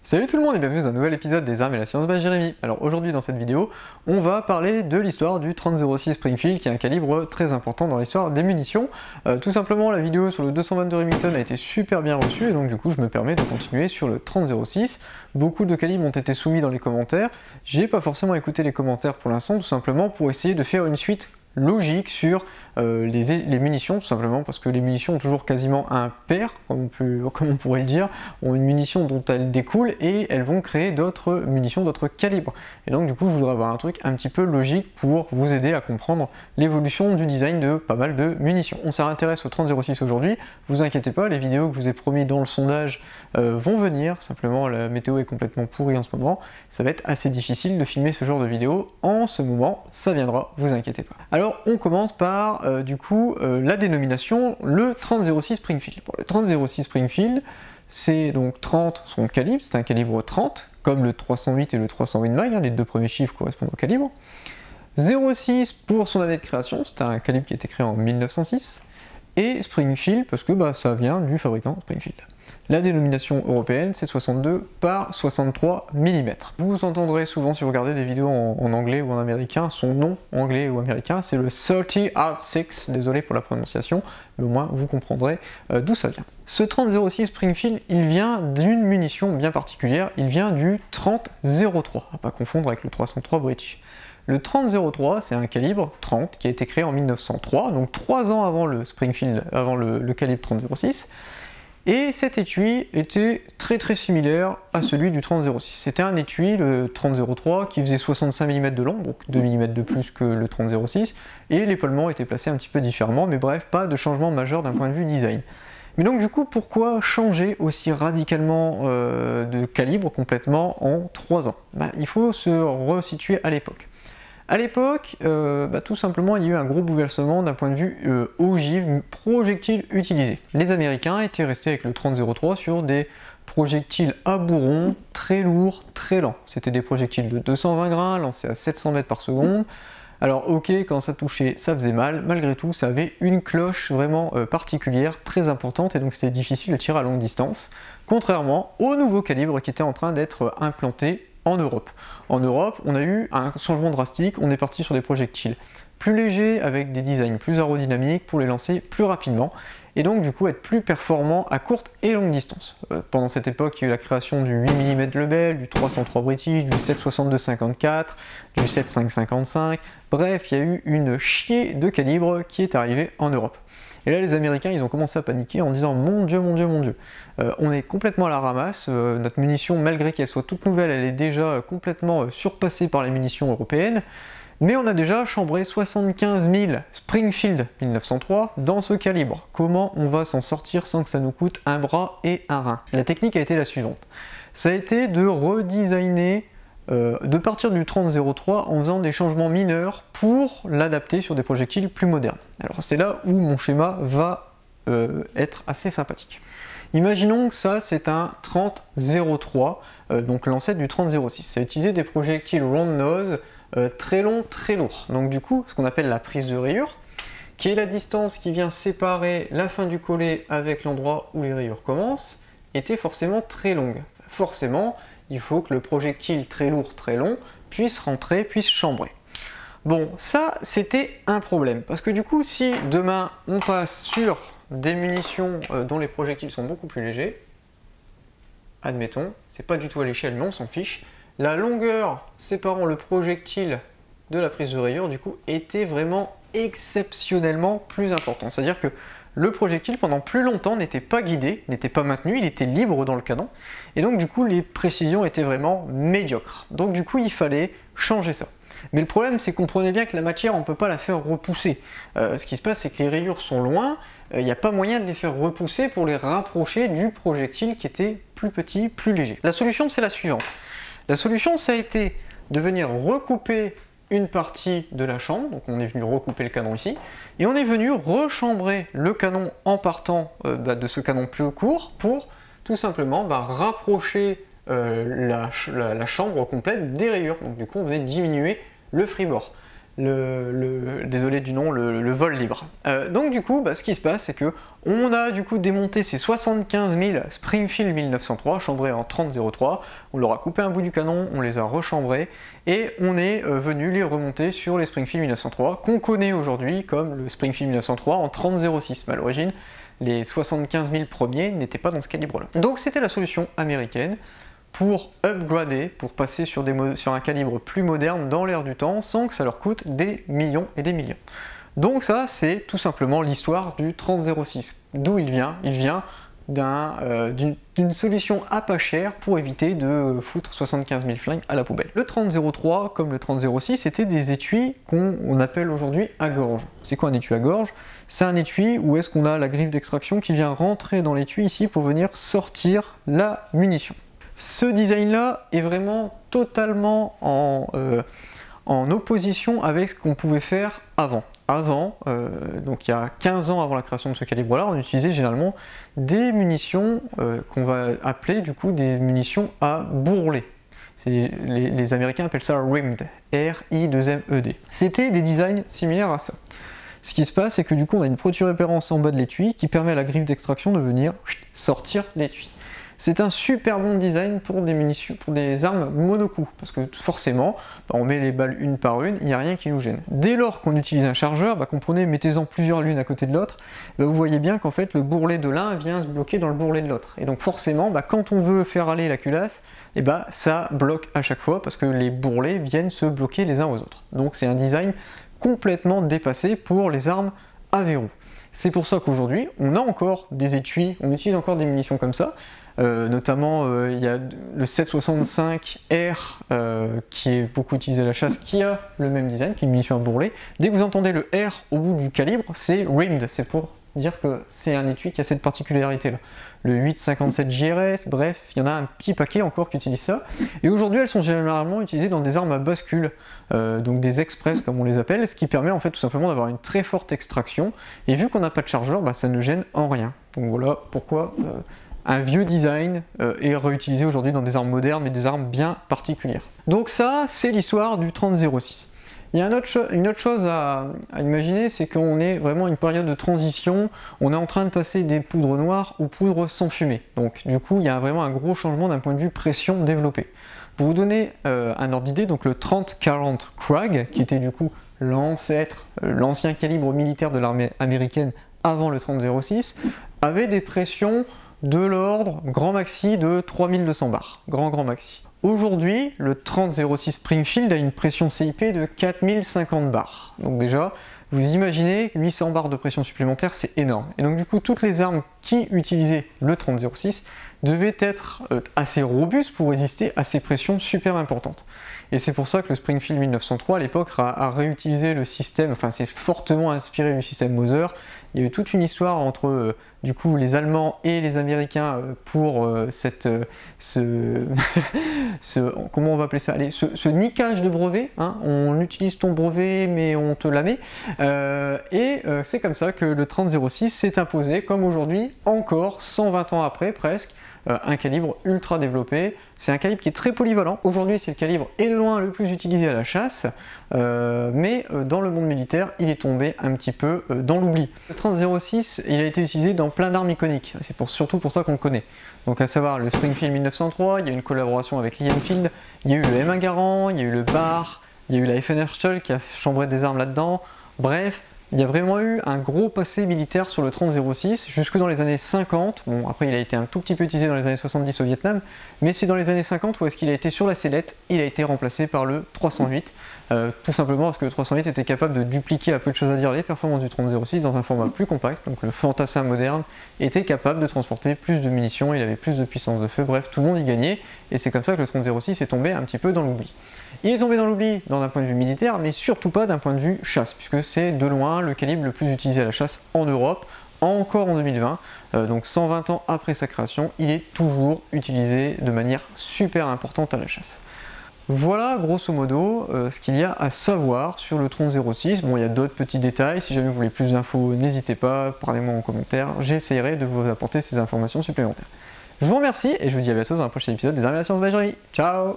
Salut tout le monde et bienvenue dans un nouvel épisode des Armes et la Science by Jérémy. Alors aujourd'hui dans cette vidéo, on va parler de l'histoire du 30-06 Springfield qui est un calibre très important dans l'histoire des munitions. Tout simplement la vidéo sur le 222 Remington a été super bien reçue et donc du coup je me permets de continuer sur le 30-06. Beaucoup de calibres ont été soumis dans les commentaires. J'ai pas forcément écouté les commentaires pour l'instant tout simplement pour essayer de faire une suite logique sur les munitions, tout simplement parce que les munitions ont toujours quasiment un pair, comme on pourrait le dire, ont une munition dont elles découlent et elles vont créer d'autres munitions, d'autres calibres. Et donc du coup je voudrais avoir un truc un petit peu logique pour vous aider à comprendre l'évolution du design de pas mal de munitions. On s'intéresse au 30-06 aujourd'hui, vous inquiétez pas, les vidéos que je vous ai promis dans le sondage vont venir, simplement la météo est complètement pourrie en ce moment, ça va être assez difficile de filmer ce genre de vidéo en ce moment, ça viendra, vous inquiétez pas. Alors on commence par la dénomination, le 30-06 Springfield. Bon, le 30-06 Springfield, c'est donc 30 son calibre, c'est un calibre 30, comme le 308 et le 308 Mag, les deux premiers chiffres correspondent au calibre. 06 pour son année de création, c'est un calibre qui a été créé en 1906, et Springfield parce que ça vient du fabricant Springfield. La dénomination européenne, c'est 62 par 63 mm. Vous entendrez souvent, si vous regardez des vidéos en anglais ou en américain, son nom anglais ou américain, c'est le 30-06, désolé pour la prononciation, mais au moins vous comprendrez d'où ça vient. Ce 30-06 Springfield, il vient d'une munition bien particulière, il vient du 30-03, à pas confondre avec le 303 British. Le 30-03, c'est un calibre 30 qui a été créé en 1903, donc 3 ans avant le Springfield, avant le calibre 30-06. Et cet étui était très similaire à celui du 30-06. C'était un étui, le 30-03, qui faisait 65 mm de long, donc 2 mm de plus que le 30-06, et l'épaulement était placé un petit peu différemment, mais bref, pas de changement majeur d'un point de vue design. Mais donc du coup, pourquoi changer aussi radicalement de calibre complètement en 3 ans? Il faut se resituer à l'époque. A l'époque, tout simplement, il y a eu un gros bouleversement d'un point de vue ogive, projectile utilisé. Les Américains étaient restés avec le 30-03 sur des projectiles à bourron, très lourds, très lents. C'était des projectiles de 220 grains, lancés à 700 mètres par seconde. Alors ok, quand ça touchait, ça faisait mal, malgré tout, ça avait une cloche vraiment particulière, très importante, et donc c'était difficile de tirer à longue distance, contrairement au nouveau calibre qui était en train d'être implanté en Europe. En Europe, on a eu un changement drastique, on est parti sur des projectiles plus légers, avec des designs plus aérodynamiques pour les lancer plus rapidement, et donc du coup être plus performants à courte et longue distance. Pendant cette époque, il y a eu la création du 8 mm Lebel, du 303 British, du 7,62-54, du 7,5-55, bref, il y a eu une chier de calibres qui est arrivée en Europe. Et là, les Américains, ils ont commencé à paniquer en disant « Mon Dieu, mon Dieu, mon Dieu, on est complètement à la ramasse, notre munition, malgré qu'elle soit toute nouvelle, elle est déjà complètement surpassée par les munitions européennes, mais on a déjà chambré 75 000 Springfield 1903 dans ce calibre. Comment on va s'en sortir sans que ça nous coûte un bras et un rein ?» La technique a été la suivante. Ça a été de redesigner de partir du 30-03 en faisant des changements mineurs pour l'adapter sur des projectiles plus modernes. Alors c'est là où mon schéma va être assez sympathique. Imaginons que ça c'est un 30-03, donc l'ancêtre du 30-06. Ça a utilisé des projectiles round nose très longs, très lourds. Donc du coup, ce qu'on appelle la prise de rayure, qui est la distance qui vient séparer la fin du collet avec l'endroit où les rayures commencent, était forcément très longue. Forcément, il faut que le projectile très lourd, très long, puisse rentrer, puisse chambrer. Bon, ça, c'était un problème, parce que du coup, si demain, on passe sur des munitions dont les projectiles sont beaucoup plus légers, admettons, c'est pas du tout à l'échelle, mais on s'en fiche, la longueur séparant le projectile de la prise de rayure, du coup, était vraiment exceptionnellement plus importante. C'est-à-dire que le projectile pendant plus longtemps n'était pas guidé, n'était pas maintenu, il était libre dans le canon, et donc du coup les précisions étaient vraiment médiocres. Donc du coup il fallait changer ça. Mais le problème c'est qu'on comprenait bien que la matière on ne peut pas la faire repousser. Ce qui se passe c'est que les rayures sont loin, il n'y a pas moyen de les faire repousser pour les rapprocher du projectile qui était plus petit, plus léger. La solution c'est la suivante. La solution ça a été de venir recouper une partie de la chambre, donc on est venu recouper le canon ici, et on est venu rechambrer le canon en partant de ce canon plus court pour tout simplement rapprocher la chambre complète des rayures. Donc du coup on venait diminuer le freeboard. désolé du nom, le vol libre. Donc du coup, ce qui se passe, c'est que on a du coup démonté ces 75 000 Springfield 1903, chambrés en 30-03, on leur a coupé un bout du canon, on les a rechambrés, et on est venu les remonter sur les Springfield 1903, qu'on connaît aujourd'hui comme le Springfield 1903 en 30-06, mais à l'origine, les 75 000 premiers n'étaient pas dans ce calibre-là. Donc c'était la solution américaine pour upgrader, pour passer sur un calibre plus moderne dans l'air du temps, sans que ça leur coûte des millions et des millions. Donc ça, c'est tout simplement l'histoire du 30-06. D'où il vient? Il vient d'une solution à pas cher pour éviter de foutre 75 000 flingues à la poubelle. Le 30-03, comme le 30-06, c'était des étuis qu'on appelle aujourd'hui à gorge. C'est quoi un étui à gorge? C'est un étui où est-ce qu'on a la griffe d'extraction qui vient rentrer dans l'étui ici pour venir sortir la munition. Ce design-là est vraiment totalement en opposition avec ce qu'on pouvait faire avant. Donc il y a 15 ans avant la création de ce calibre-là, on utilisait généralement des munitions qu'on va appeler du coup des munitions à bourrelet. Les Américains appellent ça RIMD, R-I-2-M-E-D. C'était des designs similaires à ça. Ce qui se passe, c'est que du coup on a une protubérance en bas de l'étui qui permet à la griffe d'extraction de venir sortir l'étui. C'est un super bon design pour des munitions, pour des armes monocoup, parce que forcément, on met les balles une par une, il n'y a rien qui nous gêne. Dès lors qu'on utilise un chargeur, comprenez, mettez-en plusieurs l'une à côté de l'autre, vous voyez bien qu'en fait le bourrelet de l'un vient se bloquer dans le bourrelet de l'autre. Et donc forcément, quand on veut faire aller la culasse, ça bloque à chaque fois, parce que les bourrelets viennent se bloquer les uns aux autres. Donc c'est un design complètement dépassé pour les armes à verrou. C'est pour ça qu'aujourd'hui, on a encore des étuis, on utilise encore des munitions comme ça. Notamment il y a le 765R qui est beaucoup utilisé à la chasse, qui a le même design, qui est une munition à bourrelet. Dès que vous entendez le R au bout du calibre, c'est RIMD, c'est pour dire que c'est un étui qui a cette particularité là. Le 857 JRS, bref, il y en a un petit paquet encore qui utilisent ça. Et aujourd'hui elles sont généralement utilisées dans des armes à bascule, donc des express comme on les appelle, ce qui permet en fait tout simplement d'avoir une très forte extraction. Et vu qu'on n'a pas de chargeur, ça ne gêne en rien. Donc voilà pourquoi un vieux design est réutilisé aujourd'hui dans des armes modernes, mais des armes bien particulières. Donc ça, c'est l'histoire du 30-06. Il y a une autre chose à imaginer, c'est qu'on est vraiment à une période de transition, on est en train de passer des poudres noires aux poudres sans fumée. Donc du coup, il y a vraiment un gros changement d'un point de vue pression développé. Pour vous donner un ordre d'idée, donc le 30-40 Krag, qui était du coup l'ancêtre, l'ancien calibre militaire de l'armée américaine avant le 30-06, avait des pressions de l'ordre grand maxi de 3200 bars, grand maxi. Aujourd'hui, le 30-06 Springfield a une pression CIP de 4050 bars. Donc déjà, vous imaginez 800 bars de pression supplémentaire, c'est énorme. Et donc du coup, toutes les armes qui utilisaient le 30-06 devaient être assez robustes pour résister à ces pressions super importantes. Et c'est pour ça que le Springfield 1903 à l'époque a réutilisé le système, enfin c'est fortement inspiré du système Mauser. Il y a eu toute une histoire entre du coup les Allemands et les Américains pour comment on va appeler ça, allez, ce niquage de brevet, hein, on utilise ton brevet mais on te la met, c'est comme ça que le 30-06 s'est imposé comme aujourd'hui, encore 120 ans après presque, un calibre ultra développé. C'est un calibre qui est très polyvalent. Aujourd'hui, c'est le calibre et de loin le plus utilisé à la chasse, mais dans le monde militaire, il est tombé un petit peu dans l'oubli. Le 30-06, il a été utilisé dans plein d'armes iconiques. C'est surtout pour ça qu'on le connaît. Donc à savoir le Springfield 1903, il y a une collaboration avec Lee Enfield, il y a eu le M1 Garand, il y a eu le Bar, il y a eu la FN Herschel qui a chambré des armes là-dedans. Bref, il y a vraiment eu un gros passé militaire sur le 30-06 jusque dans les années 50. Bon, après il a été un tout petit peu utilisé dans les années 70 au Vietnam, mais c'est dans les années 50 où est-ce qu'il a été sur la sellette, il a été remplacé par le 308, tout simplement parce que le 308 était capable de dupliquer à peu de choses à dire les performances du 30-06 dans un format plus compact, donc le fantassin moderne était capable de transporter plus de munitions, il avait plus de puissance de feu, bref, tout le monde y gagnait, et c'est comme ça que le 30-06 est tombé un petit peu dans l'oubli. Il est tombé dans l'oubli d'un point de vue militaire, mais surtout pas d'un point de vue chasse, puisque c'est de loin le calibre le plus utilisé à la chasse en Europe, encore en 2020, donc 120 ans après sa création, il est toujours utilisé de manière super importante à la chasse. Voilà grosso modo ce qu'il y a à savoir sur le 30-06. Bon, il y a d'autres petits détails, si jamais vous voulez plus d'infos, n'hésitez pas, parlez-moi en commentaire, j'essaierai de vous apporter ces informations supplémentaires. Je vous remercie et je vous dis à bientôt dans un prochain épisode des Armes et la Science by Jérémy. Ciao!